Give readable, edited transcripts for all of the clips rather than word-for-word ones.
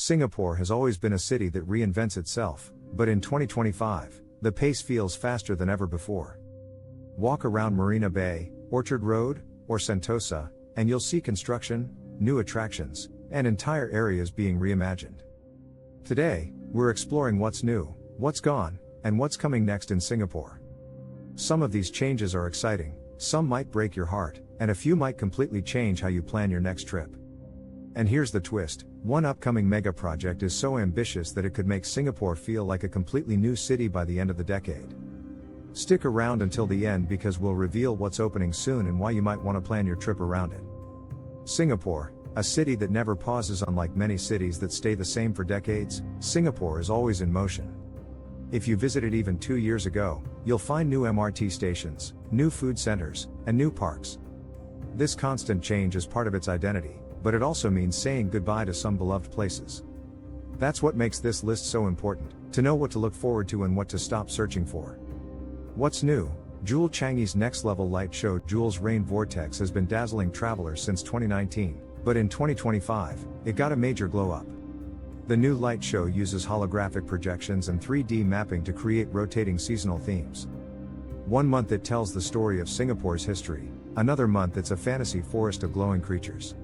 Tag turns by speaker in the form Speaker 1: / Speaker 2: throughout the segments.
Speaker 1: Singapore has always been a city that reinvents itself, but in 2025, the pace feels faster than ever before. Walk around Marina Bay, Orchard Road, or Sentosa, and you'll see construction, new attractions, and entire areas being reimagined. Today, we're exploring what's new, what's gone, and what's coming next in Singapore. Some of these changes are exciting, some might break your heart, and a few might completely change how you plan your next trip. And here's the twist, one upcoming mega project is so ambitious that it could make Singapore feel like a completely new city by the end of the decade. Stick around until the end because we'll reveal what's opening soon and why you might want to plan your trip around it. Singapore, a city that never pauses. Unlike many cities that stay the same for decades, Singapore is always in motion. If you visited even 2 years ago, you'll find new MRT stations, new food centers, and new parks. This constant change is part of its identity, but it also means saying goodbye to some beloved places. That's what makes this list so important, to know what to look forward to and what to stop searching for. What's new? Jewel Changi's next level light show Jewel's Rain Vortex has been dazzling travelers since 2019, but in 2025, it got a major glow up. The new light show uses holographic projections and 3D mapping to create rotating seasonal themes. One month it tells the story of Singapore's history, another month it's a fantasy forest of glowing creatures.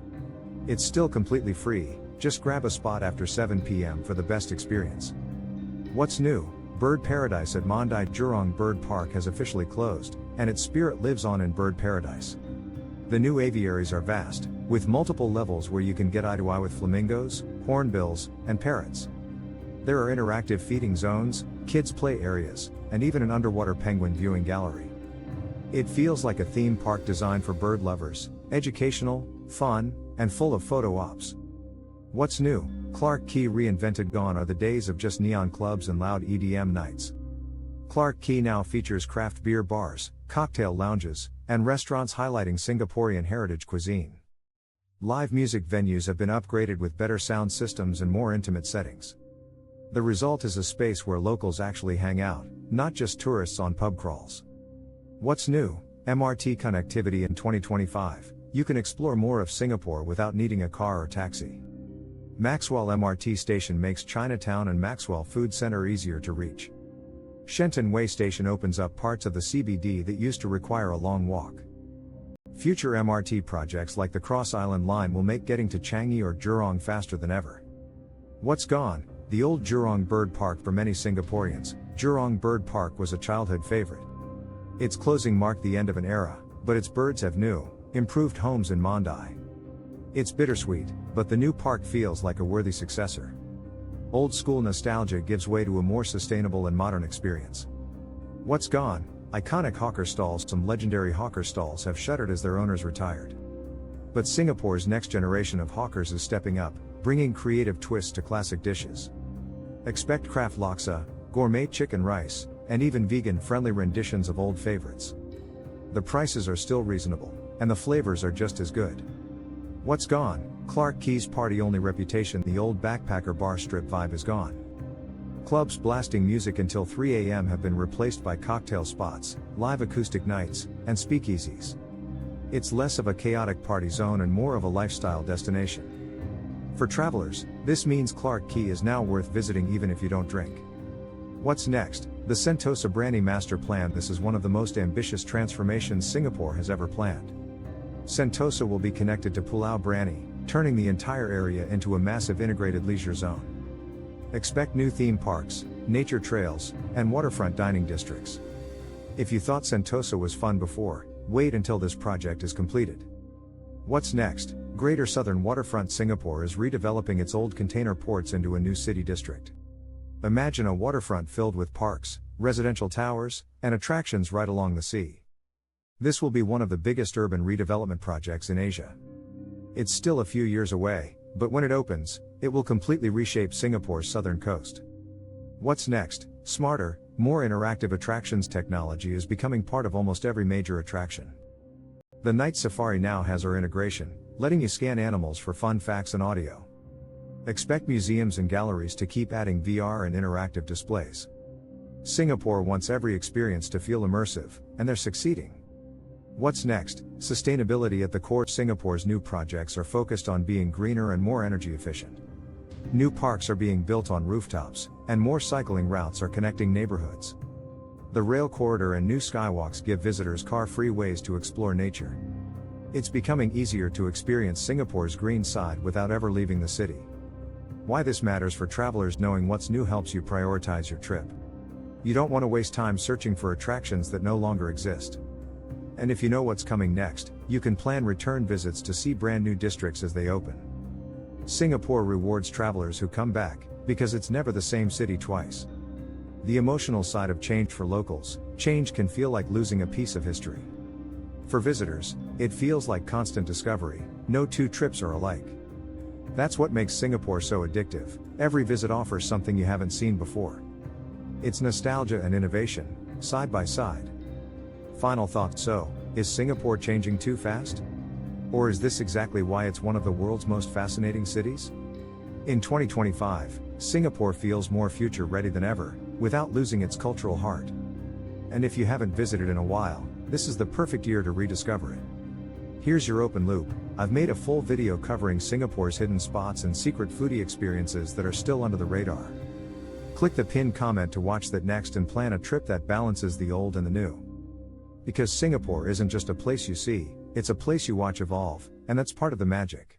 Speaker 1: It's still completely free, just grab a spot after 7 p.m. for the best experience. What's new? Bird Paradise at Mandai Jurong Bird Park has officially closed, and its spirit lives on in Bird Paradise. The new aviaries are vast, with multiple levels where you can get eye to eye with flamingos, hornbills, and parrots. There are interactive feeding zones, kids' play areas, and even an underwater penguin viewing gallery. It feels like a theme park designed for bird lovers, educational, fun, and full of photo ops. What's new? Clarke Quay reinvented. Gone are the days of just neon clubs and loud EDM nights. Clarke Quay now features craft beer bars, cocktail lounges, and restaurants highlighting Singaporean heritage cuisine. Live music venues have been upgraded with better sound systems and more intimate settings. The result is a space where locals actually hang out, not just tourists on pub crawls. What's new? MRT connectivity in 2025. You can explore more of Singapore without needing a car or taxi. Maxwell MRT station makes Chinatown and Maxwell Food Center easier to reach. Shenton Way Station opens up parts of the CBD that used to require a long walk. Future MRT projects like the Cross Island Line will make getting to Changi or Jurong faster than ever. What's gone? The old Jurong Bird Park. For many Singaporeans, Jurong Bird Park was a childhood favorite. Its closing marked the end of an era, but its birds have new, improved homes in Mandai. It's bittersweet, but the new park feels like a worthy successor. Old school nostalgia gives way to a more sustainable and modern experience. What's gone? Iconic hawker stalls. Some legendary hawker stalls have shuttered as their owners retired. But Singapore's next generation of hawkers is stepping up, bringing creative twists to classic dishes. Expect craft laksa, gourmet chicken rice, and even vegan-friendly renditions of old favorites. The prices are still reasonable, and the flavors are just as good. What's gone? Clarke Quay's party-only reputation. The old backpacker bar strip vibe is gone. Clubs blasting music until 3 a.m. have been replaced by cocktail spots, live acoustic nights, and speakeasies. It's less of a chaotic party zone and more of a lifestyle destination. For travelers, this means Clarke Quay is now worth visiting even if you don't drink. What's next? The Sentosa Brandy Master Plan. This is one of the most ambitious transformations Singapore has ever planned. Sentosa will be connected to Pulau Brani, turning the entire area into a massive integrated leisure zone. Expect new theme parks, nature trails, and waterfront dining districts. If you thought Sentosa was fun before, wait until this project is completed. What's next? Greater Southern Waterfront. Singapore is redeveloping its old container ports into a new city district. Imagine a waterfront filled with parks, residential towers, and attractions right along the sea. This will be one of the biggest urban redevelopment projects in Asia. It's still a few years away, but when it opens, it will completely reshape Singapore's southern coast. What's next? Smarter, more interactive attractions. Technology is becoming part of almost every major attraction. The Night Safari now has our integration, letting you scan animals for fun facts and audio. Expect museums and galleries to keep adding VR and interactive displays. Singapore wants every experience to feel immersive, and they're succeeding. What's next? Sustainability at the core. Singapore's new projects are focused on being greener and more energy efficient. New parks are being built on rooftops, and more cycling routes are connecting neighborhoods. The rail corridor and new skywalks give visitors car-free ways to explore nature. It's becoming easier to experience Singapore's green side without ever leaving the city. Why this matters for travelers: knowing what's new helps you prioritize your trip. You don't want to waste time searching for attractions that no longer exist. And if you know what's coming next, you can plan return visits to see brand new districts as they open. Singapore rewards travelers who come back, because it's never the same city twice. The emotional side of change for locals: change can feel like losing a piece of history. For visitors, it feels like constant discovery. No two trips are alike. That's what makes Singapore so addictive. Every visit offers something you haven't seen before. It's nostalgia and innovation, side by side. Final thought: so, is Singapore changing too fast? Or is this exactly why it's one of the world's most fascinating cities? In 2025, Singapore feels more future ready than ever, without losing its cultural heart. And if you haven't visited in a while, this is the perfect year to rediscover it. Here's your open loop. I've made a full video covering Singapore's hidden spots and secret foodie experiences that are still under the radar. Click the pinned comment to watch that next and plan a trip that balances the old and the new. Because Singapore isn't just a place you see, it's a place you watch evolve, and that's part of the magic.